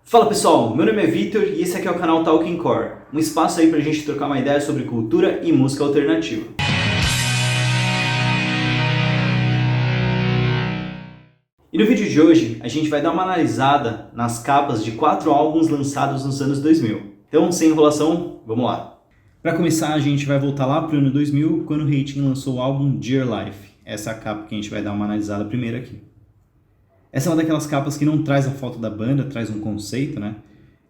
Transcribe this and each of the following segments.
Fala pessoal, meu nome é Vitor e esse aqui é o canal Talking Core, um espaço aí pra gente trocar uma ideia sobre cultura e música alternativa. E no vídeo de hoje a gente vai dar uma analisada nas capas de 4 álbuns lançados nos anos 2000. Então, sem enrolação, vamos lá. Para começar, a gente vai voltar lá pro ano 2000, quando o Hating lançou o álbum Dear Life. Essa é a capa que a gente vai dar uma analisada primeiro aqui. Essa é uma daquelas capas que não traz a foto da banda, traz um conceito, né?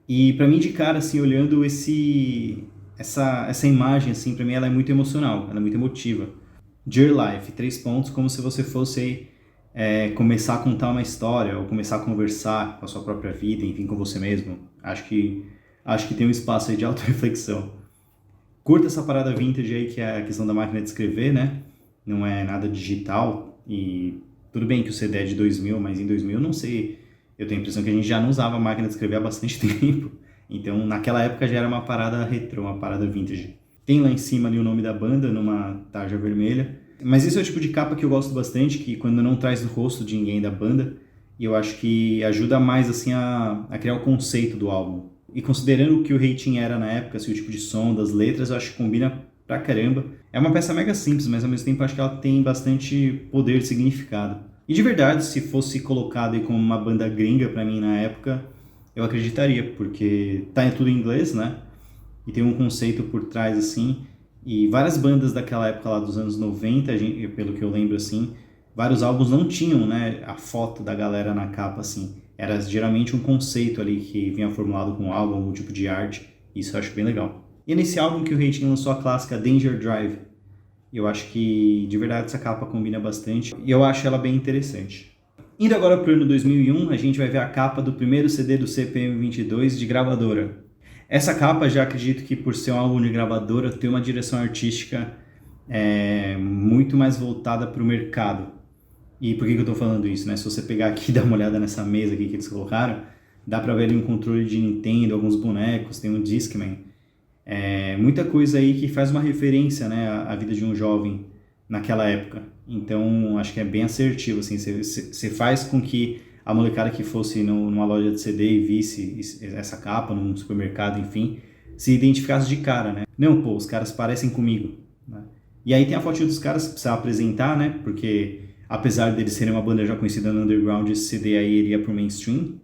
E pra mim, de cara, assim, olhando essa imagem, assim, pra mim ela é muito emocional, ela é muito emotiva. Dear Life, 3 pontos, como se você fosse começar a contar uma história, ou começar a conversar com a sua própria vida, enfim, com você mesmo. Acho que tem um espaço aí de autorreflexão. Curta essa parada vintage aí, que é a questão da máquina de escrever, né? Não é nada digital e... Tudo bem que o CD é de 2000, mas em 2000 não sei, eu tenho a impressão que a gente já não usava a máquina de escrever há bastante tempo. Então naquela época já era uma parada retrô, uma parada vintage. Tem lá em cima ali o nome da banda, numa tarja vermelha. Mas esse é o tipo de capa que eu gosto bastante, que quando não traz o rosto de ninguém da banda, e eu acho que ajuda mais assim a criar o conceito do álbum. E considerando o que o Hating era na época, assim, o tipo de som, das letras, eu acho que combina pra caramba. É uma peça mega simples, mas ao mesmo tempo acho que ela tem bastante poder e significado. E de verdade, se fosse colocado aí como uma banda gringa pra mim na época, eu acreditaria, porque tá tudo em inglês, né? E tem um conceito por trás, assim. E várias bandas daquela época lá dos anos 90, pelo que eu lembro, assim, vários álbuns não tinham, né, a foto da galera na capa, assim. Era geralmente um conceito ali que vinha formulado com o álbum, algum tipo de arte. Isso eu acho bem legal. E é nesse álbum que o Hating lançou a clássica Danger Drive. E eu acho que, de verdade, essa capa combina bastante. E eu acho ela bem interessante. Indo agora para o ano 2001, a gente vai ver a capa do primeiro CD do CPM 22 de gravadora. Essa capa, já acredito que por ser um álbum de gravadora, tem uma direção artística muito mais voltada para o mercado. E por que eu estou falando isso, né? Se você pegar aqui e dar uma olhada nessa mesa aqui que eles colocaram, dá para ver ali um controle de Nintendo, alguns bonecos, tem um Discman. Muita coisa aí que faz uma referência, né, à vida de um jovem naquela época. Então, acho que é bem assertivo, assim, você faz com que a molecada que fosse numa loja de CD e visse essa capa num supermercado, enfim, se identificasse de cara, né? Não, pô, os caras parecem comigo, né? E aí tem a fotinha dos caras que precisa apresentar, né, porque apesar deles serem uma banda já conhecida no underground, esse CD aí iria pro mainstream.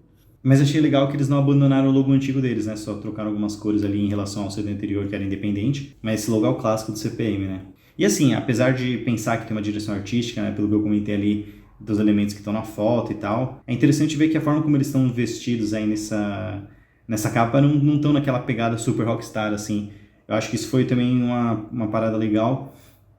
Mas achei legal que eles não abandonaram o logo antigo deles, né? Só trocaram algumas cores ali em relação ao CD anterior, que era independente. Mas esse logo é o clássico do CPM, né? E assim, apesar de pensar que tem uma direção artística, né? Pelo que eu comentei ali, dos elementos que estão na foto e tal, é interessante ver que a forma como eles estão vestidos aí nessa capa não estão naquela pegada super rockstar, assim. Eu acho que isso foi também uma parada legal,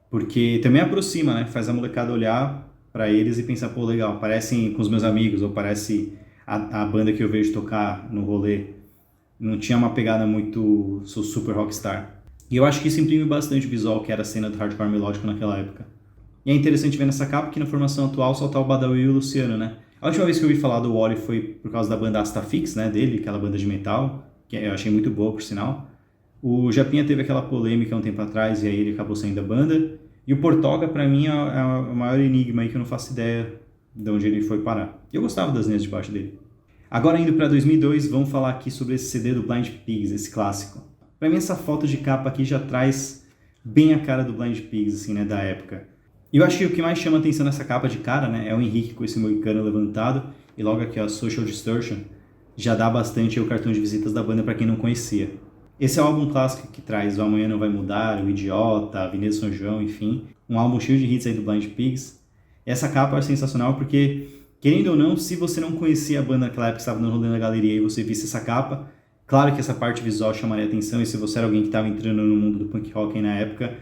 porque também aproxima, né? Faz a molecada olhar pra eles e pensar, pô, legal, parecem com os meus amigos, ou parece... A banda que eu vejo tocar no rolê não tinha uma pegada muito super rockstar. E eu acho que isso imprime bastante o visual que era a cena do hardcore melódico naquela época. E é interessante ver nessa capa que na formação atual só tá o Badawi e o Luciano, né? A última vez que eu ouvi falar do Wally foi por causa da banda Astafix, né, dele, aquela banda de metal, que eu achei muito boa, por sinal. O Japinha teve aquela polêmica um tempo atrás e aí ele acabou saindo da banda. E o Portoga, pra mim, é o maior enigma aí que eu não faço ideia de onde ele foi parar. Eu gostava das linhas de baixo dele. Agora indo para 2002, vamos falar aqui sobre esse CD do Blind Pigs, esse clássico. Para mim essa foto de capa aqui já traz bem a cara do Blind Pigs, assim, né, da época. E eu acho que o que mais chama atenção nessa capa de cara, né, é o Henrique com esse moicano levantado, e logo aqui, ó, Social Distortion, já dá bastante o cartão de visitas da banda para quem não conhecia. Esse é o álbum clássico que traz O Amanhã Não Vai Mudar, O Idiota, Avenida São João, enfim, um álbum cheio de hits aí do Blind Pigs. Essa capa é sensacional porque, querendo ou não, se você não conhecia a banda naquela época que estava no rolê na galeria e você visse essa capa, claro que essa parte visual chamaria atenção, e se você era alguém que estava entrando no mundo do punk rock na época,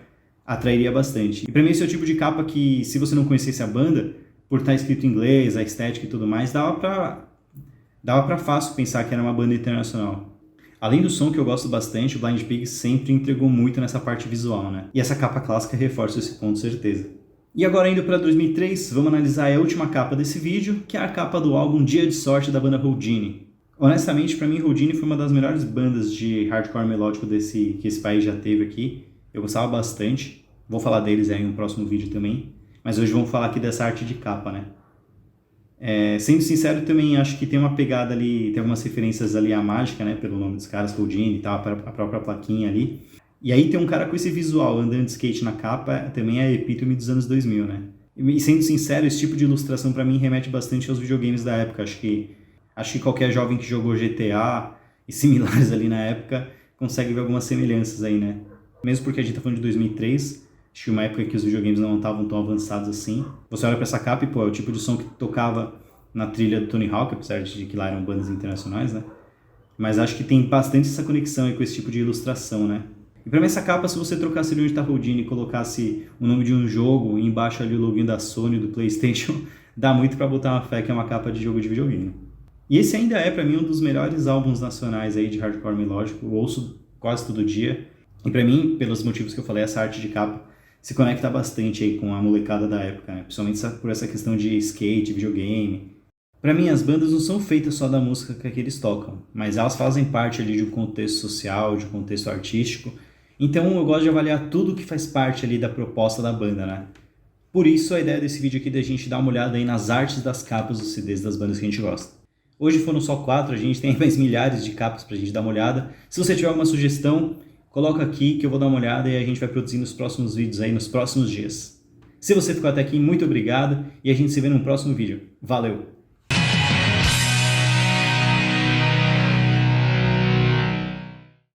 atrairia bastante. E pra mim esse é o tipo de capa que, se você não conhecesse a banda, por estar escrito em inglês, a estética e tudo mais, dava pra fácil pensar que era uma banda internacional. Além do som que eu gosto bastante, o Blind Pigs sempre entregou muito nessa parte visual, né? E essa capa clássica reforça esse ponto, certeza. E agora indo para 2003, vamos analisar a última capa desse vídeo, que é a capa do álbum Dia de Sorte da banda Houdini. Honestamente, para mim, Houdini foi uma das melhores bandas de hardcore melódico que esse país já teve aqui. Eu gostava bastante, vou falar deles aí em um próximo vídeo também, mas hoje vamos falar aqui dessa arte de capa, né? Sendo sincero, também acho que tem uma pegada ali, tem algumas referências ali à mágica, né, pelo nome dos caras, Houdini e tal, a própria plaquinha ali. E aí tem um cara com esse visual, andando de skate na capa, também é a epítome dos anos 2000, né? E sendo sincero, esse tipo de ilustração pra mim remete bastante aos videogames da época. Acho que qualquer jovem que jogou GTA e similares ali na época consegue ver algumas semelhanças aí, né? Mesmo porque a gente tá falando de 2003, acho que uma época que os videogames não estavam tão avançados assim. Você olha pra essa capa e, pô, é o tipo de som que tocava na trilha do Tony Hawk, apesar de que lá eram bandas internacionais, né? Mas acho que tem bastante essa conexão aí com esse tipo de ilustração, né? E pra mim essa capa, se você trocasse ali onde tá Houdini e colocasse o nome de um jogo e embaixo ali o login da Sony, do PlayStation, dá muito pra botar uma fé que é uma capa de jogo de videogame. E esse ainda é pra mim um dos melhores álbuns nacionais aí de hardcore melódico, eu ouço quase todo dia. E pra mim, pelos motivos que eu falei, essa arte de capa se conecta bastante aí com a molecada da época, né? Principalmente por essa questão de skate, videogame. Pra mim, as bandas não são feitas só da música que eles tocam, mas elas fazem parte ali de um contexto social, de um contexto artístico. Então eu gosto de avaliar tudo que faz parte ali da proposta da banda, né? Por isso a ideia desse vídeo aqui é da gente dar uma olhada aí nas artes das capas dos CDs das bandas que a gente gosta. Hoje foram só 4, a gente tem mais milhares de capas pra gente dar uma olhada. Se você tiver alguma sugestão, coloca aqui que eu vou dar uma olhada e a gente vai produzir nos próximos vídeos aí, nos próximos dias. Se você ficou até aqui, muito obrigado e a gente se vê no próximo vídeo. Valeu!